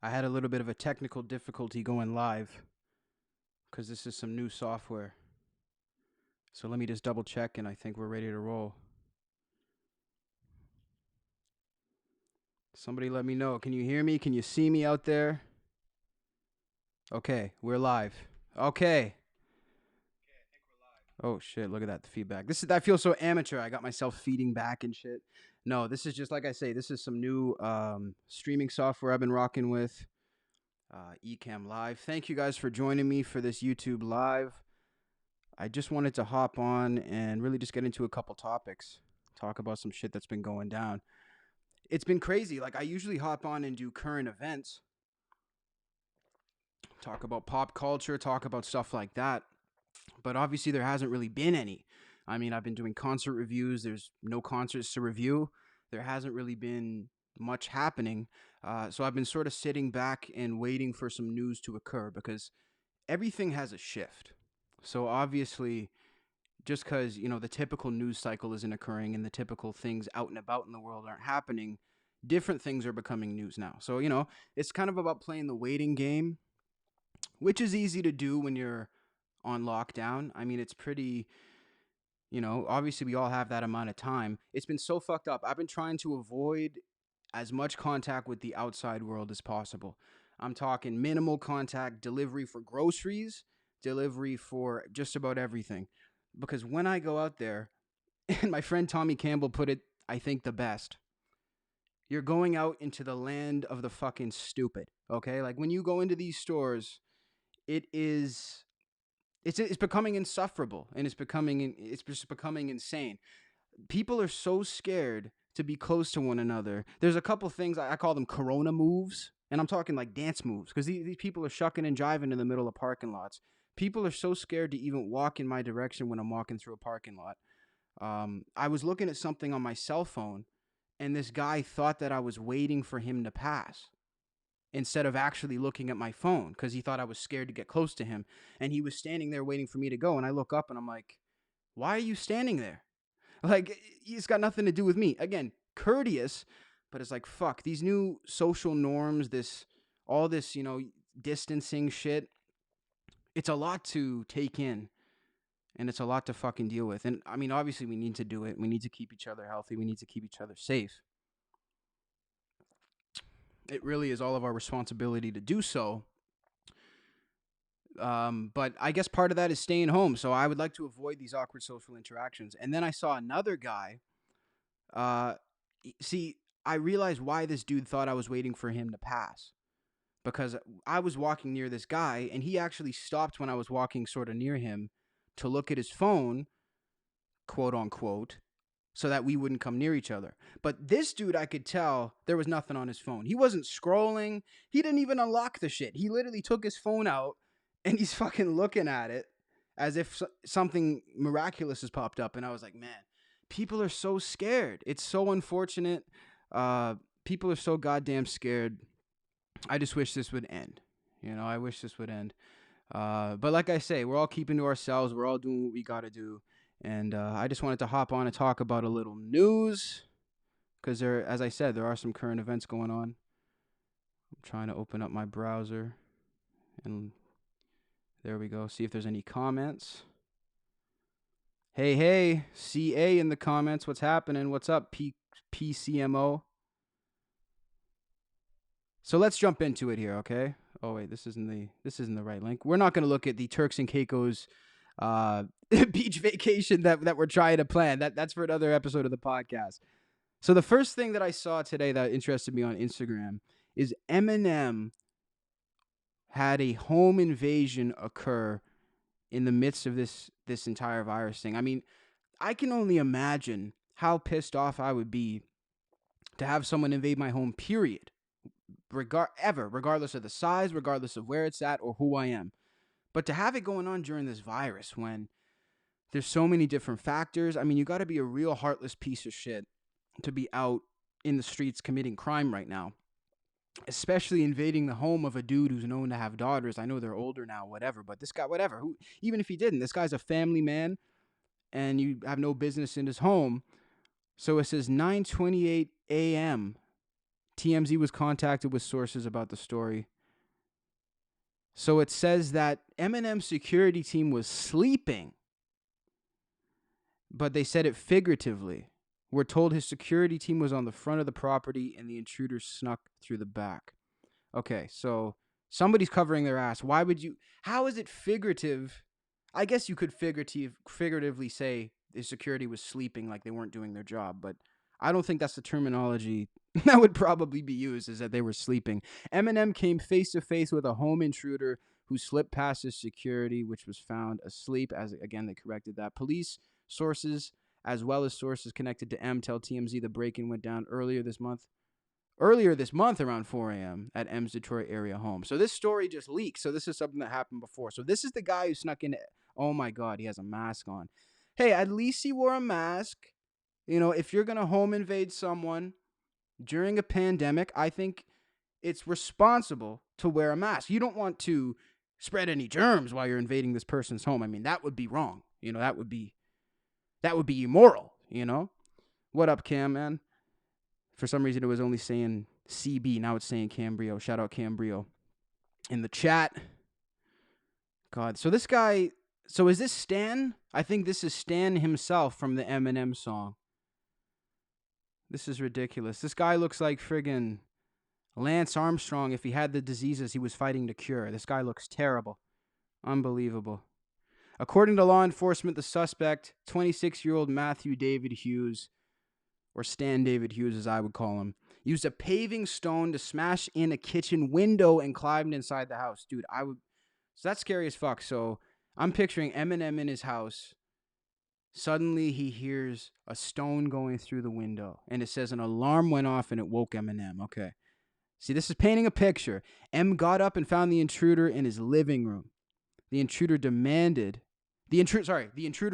I had a little bit of a technical difficulty going live because this is some new software. So let me just double check and I think we're ready to roll. Somebody let me know. Can you hear me? Can you see me out there? Okay, we're live. Okay. Oh shit, look at that, the feedback. That feels so amateur. I got myself feeding back and shit. No, this is just like I say, this is some new streaming software I've been rocking with. Ecamm Live. Thank you guys for joining me for this YouTube live. I just wanted to hop on and really just get into a couple topics, talk about some shit that's been going down. It's been crazy. Like, I usually hop on and do current events, talk about pop culture, talk about stuff like that. But obviously, there hasn't really been any. I mean, I've been doing concert reviews. There's no concerts to review. There hasn't really been much happening. So I've been sort of sitting back and waiting for some news to occur because everything has a shift. So obviously, just because the typical news cycle isn't occurring and the typical things out and about in the world aren't happening, different things are becoming news now. So it's kind of about playing the waiting game, which is easy to do when you're on lockdown. I mean, it's pretty, obviously we all have that amount of time. It's been so fucked up. I've been trying to avoid as much contact with the outside world as possible. I'm talking minimal contact, delivery for groceries, delivery for just about everything. Because when I go out there, and my friend Tommy Campbell put it, I think, the best. You're going out into the land of the fucking stupid. Okay? Like, when you go into these stores, it is it's becoming insufferable, and it's just becoming insane. People are so scared to be close to one another. There's a couple things I call them corona moves, and I'm talking like dance moves, because these people are shucking and jiving in the middle of parking lots. People are so scared to even walk in my direction when I'm walking through a parking lot. I was looking at something on my cell phone, and this guy thought that I was waiting for him to pass instead of actually looking at my phone because he thought I was scared to get close to him. And he was standing there waiting for me to go. And I look up and I'm like, why are you standing there? Like, it's got nothing to do with me. Again, courteous, but it's like, fuck, these new social norms, all this, distancing shit, it's a lot to take in. And it's a lot to fucking deal with. And I mean, obviously, we need to do it. We need to keep each other healthy. We need to keep each other safe. It really is all of our responsibility to do so. But I guess part of that is staying home. So I would like to avoid these awkward social interactions. And then I saw another guy. Uh, see, I realized why this dude thought I was waiting for him to pass. Because I was walking near this guy, and he actually stopped when I was walking sort of near him to look at his phone, quote unquote, so that we wouldn't come near each other. But this dude, I could tell there was nothing on his phone. He wasn't scrolling. He didn't even unlock the shit. He literally took his phone out and he's fucking looking at it as if something miraculous has popped up. And I was like, man, people are so scared. It's so unfortunate. People are so goddamn scared. I just wish this would end. I wish this would end. But like I say, we're all keeping to ourselves. We're all doing what we got to do. And I just wanted to hop on and talk about a little news because as I said, there are some current events going on. I'm trying to open up my browser, and there we go. See if there's any comments. Hey, CA in the comments. What's happening? What's up, PCMO? So let's jump into it here, okay? Oh wait, this isn't the right link. We're not going to look at the Turks and Caicos beach vacation that we're trying to plan. That's for another episode of the podcast. So the first thing that I saw today that interested me on Instagram is Eminem had a home invasion occur in the midst of this entire virus thing. I mean, I can only imagine how pissed off I would be to have someone invade my home, period. Regardless of the size, regardless of where it's at or who I am. But to have it going on during this virus when there's so many different factors, I mean, you got to be a real heartless piece of shit to be out in the streets committing crime right now. Especially invading the home of a dude who's known to have daughters. I know they're older now, whatever, but this guy, whatever. Even if he didn't, this guy's a family man and you have no business in his home. So it says 9:28 a.m. TMZ was contacted with sources about the story. So it says that Eminem's security team was sleeping, but they said it figuratively. We're told his security team was on the front of the property and the intruder snuck through the back. Okay, so somebody's covering their ass. Why would you? How is it figurative? I guess you could figuratively say the security was sleeping, like they weren't doing their job, but I don't think that's the terminology that would probably be used, is that they were sleeping. Eminem came face to face with a home intruder who slipped past his security, which was found asleep. As again, they corrected that. Police sources, as well as sources connected to M, tell TMZ the break-in went down earlier this month around 4 a.m. at M's Detroit area home. So this story just leaked. So this is something that happened before. So this is the guy who snuck in. Oh my God, he has a mask on. Hey, at least he wore a mask. You know, if you're going to home invade someone during a pandemic, I think it's responsible to wear a mask. You don't want to spread any germs while you're invading this person's home. I mean, that would be wrong. You know, that would be immoral, you know? What up, Cam, man? For some reason, it was only saying CB. Now it's saying Cambrio. Shout out Cambrio. In the chat. God. So this guy... So is this Stan? I think this is Stan himself from the Eminem song. This is ridiculous. This guy looks like friggin' Lance Armstrong if he had the diseases he was fighting to cure. This guy looks terrible. Unbelievable. According to law enforcement, the suspect, 26-year-old Matthew David Hughes, or Stan David Hughes as I would call him, used a paving stone to smash in a kitchen window and climbed inside the house. Dude, so that's scary as fuck. So I'm picturing Eminem in his house. Suddenly he hears a stone going through the window, and it says an alarm went off and it woke Eminem. Okay. See, this is painting a picture. M got up and found the intruder in his living room. The intruder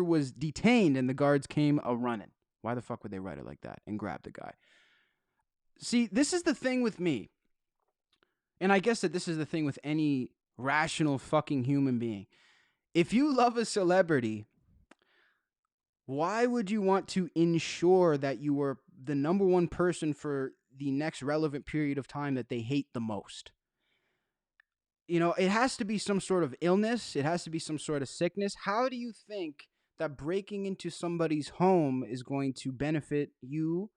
was detained and the guards came a-running. Why the fuck would they write it like that and grab the guy? See, this is the thing with me. And I guess that this is the thing with any rational fucking human being. If you love a celebrity, why would you want to ensure that you are the number one person for the next relevant period of time that they hate the most? You know, it has to be some sort of illness. It has to be some sort of sickness. How do you think that breaking into somebody's home is going to benefit you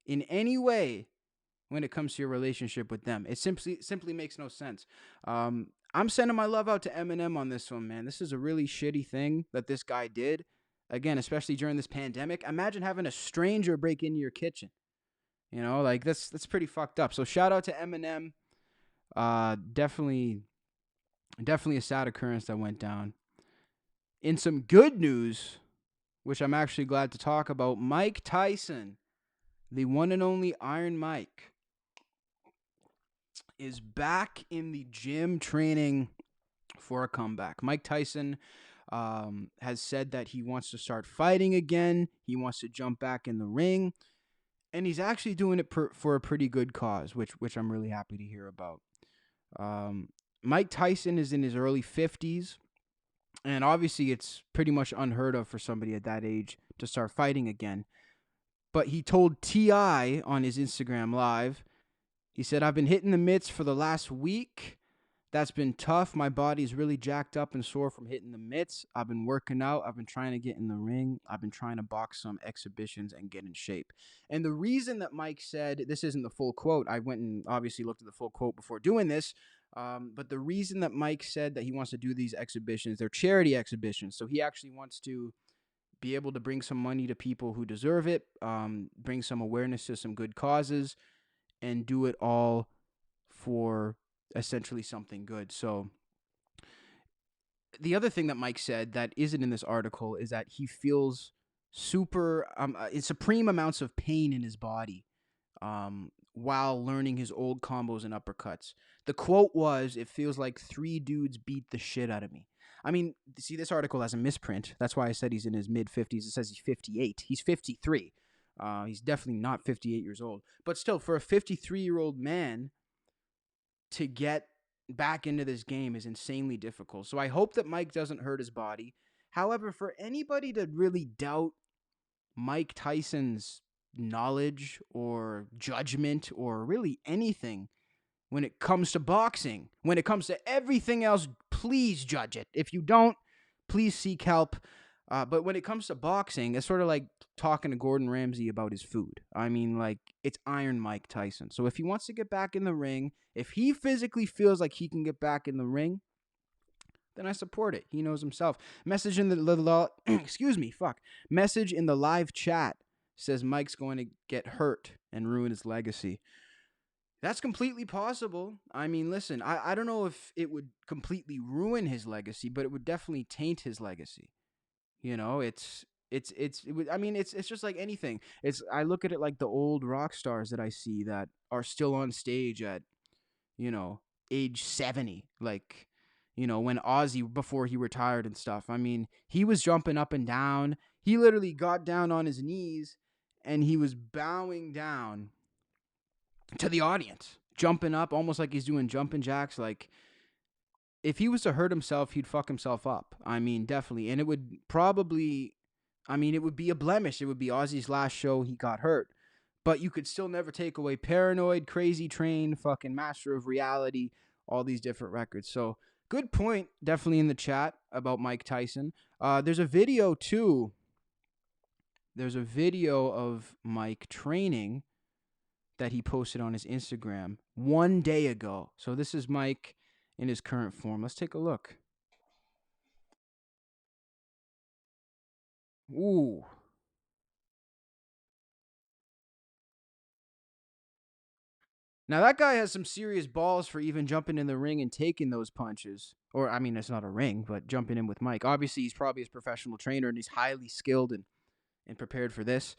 in any way when it comes to your relationship with them? It simply makes no sense. I'm sending my love out to Eminem on this one, man. This is a really shitty thing that this guy did. Again, especially during this pandemic. Imagine having a stranger break into your kitchen. You know, like that's pretty fucked up. So shout out to Eminem. Definitely a sad occurrence that went down. In some good news, which I'm actually glad to talk about, Mike Tyson, the one and only Iron Mike, is back in the gym training for a comeback. Mike Tyson has said that he wants to start fighting again. He wants to jump back in the ring. And he's actually doing it for a pretty good cause, which I'm really happy to hear about. Mike Tyson is in his early 50s. And obviously it's pretty much unheard of for somebody at that age to start fighting again. But he told T.I. on his Instagram Live, he said, "I've been hitting the mitts for the last week. That's been tough. My body's really jacked up and sore from hitting the mitts. I've been working out. I've been trying to get in the ring. I've been trying to box some exhibitions and get in shape." And the reason that Mike said, this isn't the full quote. I went and obviously looked at the full quote before doing this. But the reason that Mike said that he wants to do these exhibitions, they're charity exhibitions. So he actually wants to be able to bring some money to people who deserve it, bring some awareness to some good causes, and do it all for essentially something good. So the other thing that Mike said that isn't in this article is that he feels supreme amounts of pain in his body while learning his old combos and uppercuts. The quote was, "It feels like 3 dudes beat the shit out of me." I mean, see, this article has a misprint. That's why I said he's in his mid-50s. It says he's 58. He's 53. He's definitely not 58 years old. But still, for a 53-year-old man to get back into this game is insanely difficult. So I hope that Mike doesn't hurt his body. However, for anybody to really doubt Mike Tyson's knowledge or judgment or really anything when it comes to boxing. When it comes to everything else, please judge it. If you don't, please seek help. But when it comes to boxing, it's sort of like talking to Gordon Ramsay about his food. I mean, like, it's Iron Mike Tyson. So if he wants to get back in the ring, if he physically feels like he can get back in the ring, then I support it. He knows himself. Message in the excuse me, fuck. Message in the live chat says Mike's going to get hurt and ruin his legacy. That's completely possible. I mean, listen, I don't know if it would completely ruin his legacy, but it would definitely taint his legacy. You know, I mean, it's just like anything. I look at it like the old rock stars that I see that are still on stage at, you know, age 70. Like, you know, when Ozzy, before he retired and stuff. I mean, he was jumping up and down. He literally got down on his knees and he was bowing down to the audience, jumping up almost like he's doing jumping jacks. Like, if he was to hurt himself, he'd fuck himself up. I mean, definitely. And it would probably, I mean, it would be a blemish. It would be Ozzy's last show he got hurt. But you could still never take away Paranoid, Crazy Train, fucking Master of Reality, all these different records. So, good point, definitely in the chat about Mike Tyson. There's a video, too. There's a video of Mike training that he posted on his Instagram 1 day ago. So this is Mike in his current form. Let's take a look. Ooh. Now that guy has some serious balls for even jumping in the ring and taking those punches. Or, I mean, it's not a ring, but jumping in with Mike. Obviously, he's probably his professional trainer and he's highly skilled and prepared for this.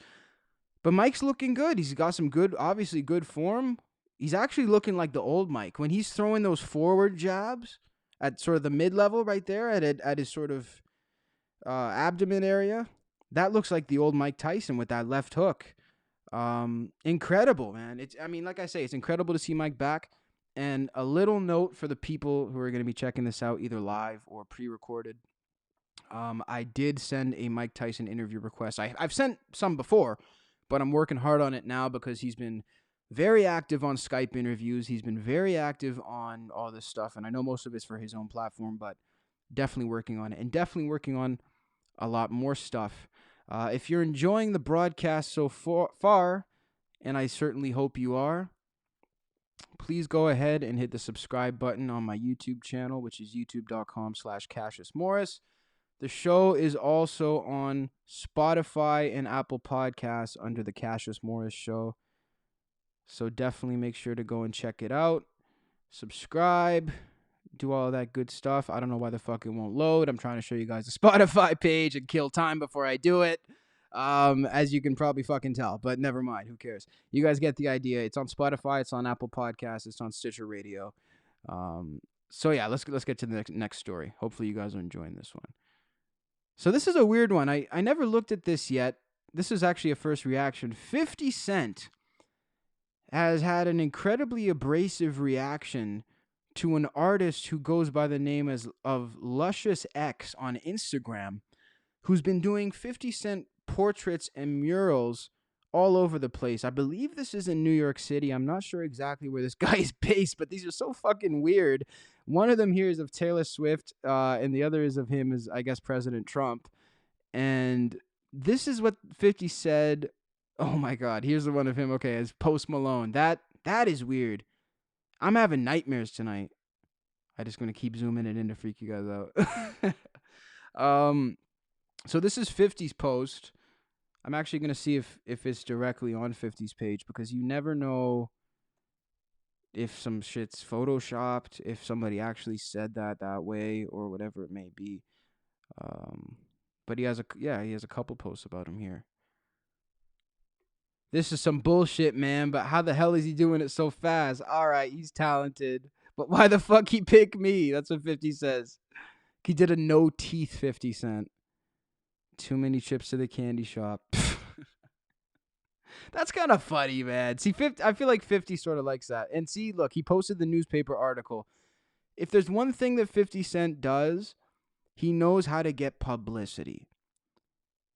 But Mike's looking good. He's got some good, obviously good form. He's actually looking like the old Mike. When he's throwing those forward jabs at sort of the mid-level right there at his sort of abdomen area, that looks like the old Mike Tyson with that left hook. Incredible, man. I mean, like I say, it's incredible to see Mike back. And a little note for the people who are going to be checking this out either live or pre-recorded. I did send a Mike Tyson interview request. I've sent some before, but I'm working hard on it now because he's been very active on Skype interviews. He's been very active on all this stuff, and I know most of it's for his own platform, but definitely working on it and definitely working on a lot more stuff. If you're enjoying the broadcast so far, and I certainly hope you are, please go ahead and hit the subscribe button on my YouTube channel, which is youtube.com/Cassius Morris. The show is also on Spotify and Apple Podcasts under the Cassius Morris Show. So definitely make sure to go and check it out. Subscribe. Do all that good stuff. I don't know why the fuck it won't load. I'm trying to show you guys the Spotify page and kill time before I do it. As you can probably fucking tell. But never mind. Who cares? You guys get the idea. It's on Spotify. It's on Apple Podcasts. It's on Stitcher Radio. So yeah, let's get to the next story. Hopefully you guys are enjoying this one. So this is a weird one. I never looked at this yet. This is actually a first reaction. 50 Cent has had an incredibly abrasive reaction to an artist who goes by the name of Luscious X on Instagram, who's been doing 50 Cent portraits and murals all over the place. I believe this is in New York City. I'm not sure exactly where this guy is based, but these are so fucking weird. One of them here is of Taylor Swift, and the other is of him as, I guess, President Trump. And this is what 50 said. Oh my God, here's the one of him, okay, as Post Malone. That is weird. I'm having nightmares tonight. I'm just going to keep zooming it in to freak you guys out. So this is 50's post. I'm actually going to see if it's directly on 50's page, because you never know if some shit's photoshopped, if somebody actually said that way, or whatever it may be. But he has a couple posts about him here. This is some bullshit, man, but how the hell is he doing it so fast? All right, he's talented, but why the fuck he pick me? That's what 50 says. He did a no teeth 50 Cent. Too many chips to the candy shop. That's kind of funny, man. See, 50, I feel like 50 sort of likes that. And see, look, he posted the newspaper article. If there's one thing that 50 Cent does, he knows how to get publicity.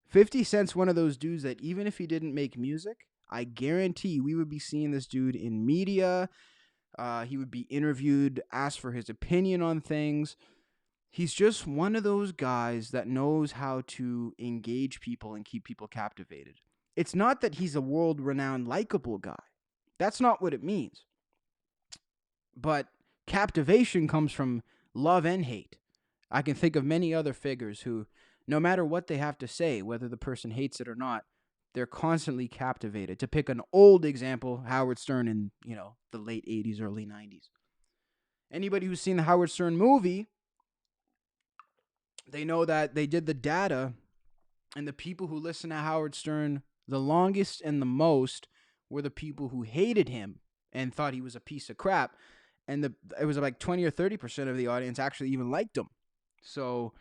50 Cent's one of those dudes that even if he didn't make music, I guarantee we would be seeing this dude in media. He would be interviewed, asked for his opinion on things. He's just one of those guys that knows how to engage people and keep people captivated. It's not that he's a world-renowned, likable guy. That's not what it means. But captivation comes from love and hate. I can think of many other figures who, no matter what they have to say, whether the person hates it or not, they're constantly captivated. To pick an old example, Howard Stern in, the late 80s, early 90s. Anybody who's seen the Howard Stern movie, they know that they did the data, and the people who listened to Howard Stern the longest and the most were the people who hated him and thought he was a piece of crap. And it was like 20 or 30% of the audience actually even liked him. So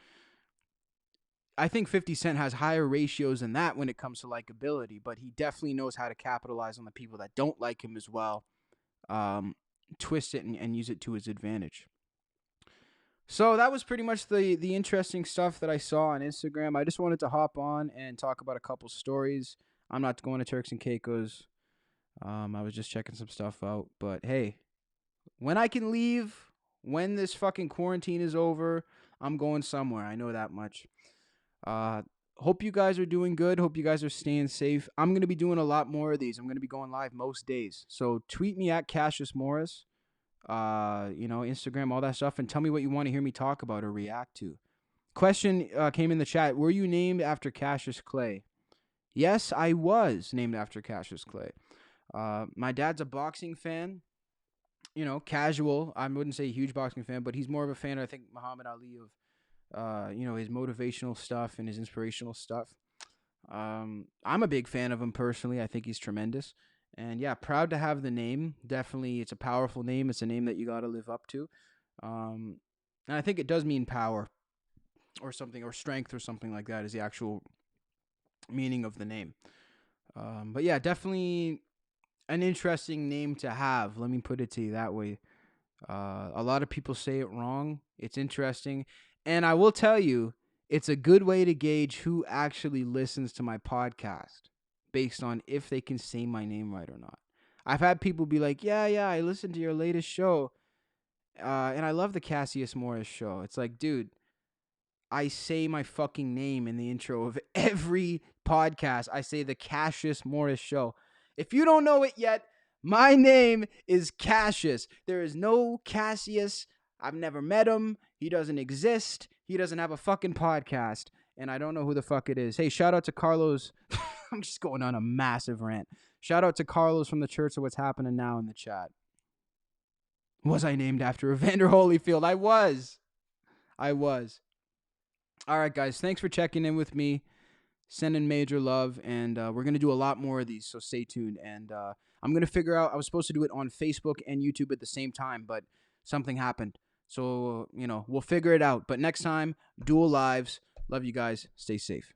I think 50 Cent has higher ratios than that when it comes to likability, but he definitely knows how to capitalize on the people that don't like him as well, twist it and use it to his advantage. So that was pretty much the interesting stuff that I saw on Instagram. I just wanted to hop on and talk about a couple stories. I'm not going to Turks and Caicos. I was just checking some stuff out. But hey, when I can leave, when this fucking quarantine is over, I'm going somewhere. I know that much. Hope you guys are doing good. Hope you guys are staying safe. I'm going to be doing a lot more of these. I'm going to be going live most days. So tweet me at Cassius Morris. Instagram, all that stuff, and tell me what you want to hear me talk about or react to. Question came in the chat. Were you named after Cassius Clay? Yes, I was named after Cassius Clay. My dad's a boxing fan. Casual. I wouldn't say a huge boxing fan, but he's more of a fan, I think, Muhammad Ali, of, his motivational stuff and his inspirational stuff. I'm a big fan of him personally. I think he's tremendous. And yeah, proud to have the name. Definitely, it's a powerful name. It's a name that you got to live up to. And I think it does mean power or something, or strength or something like that is the actual meaning of the name. But yeah, definitely an interesting name to have. Let me put it to you that way. A lot of people say it wrong. It's interesting. And I will tell you, it's a good way to gauge who actually listens to my podcast based on if they can say my name right or not. I've had people be like, yeah, I listened to your latest show, and I love the Cassius Morris show. It's like, dude, I say my fucking name in the intro of every podcast. I say the Cassius Morris show. If you don't know it yet, my name is Cassius. There is no Cassius. I've never met him. He doesn't exist. He doesn't have a fucking podcast. And I don't know who the fuck it is. Hey, shout out to Carlos. I'm just going on a massive rant. Shout out to Carlos from the Church of What's Happening Now in the chat. Was I named after Evander Holyfield? I was. All right, guys. Thanks for checking in with me. Sending major love. And we're going to do a lot more of these, so stay tuned. And I'm going to figure out, I was supposed to do it on Facebook and YouTube at the same time, but something happened. So, we'll figure it out. But next time, dual lives. Love you guys. Stay safe.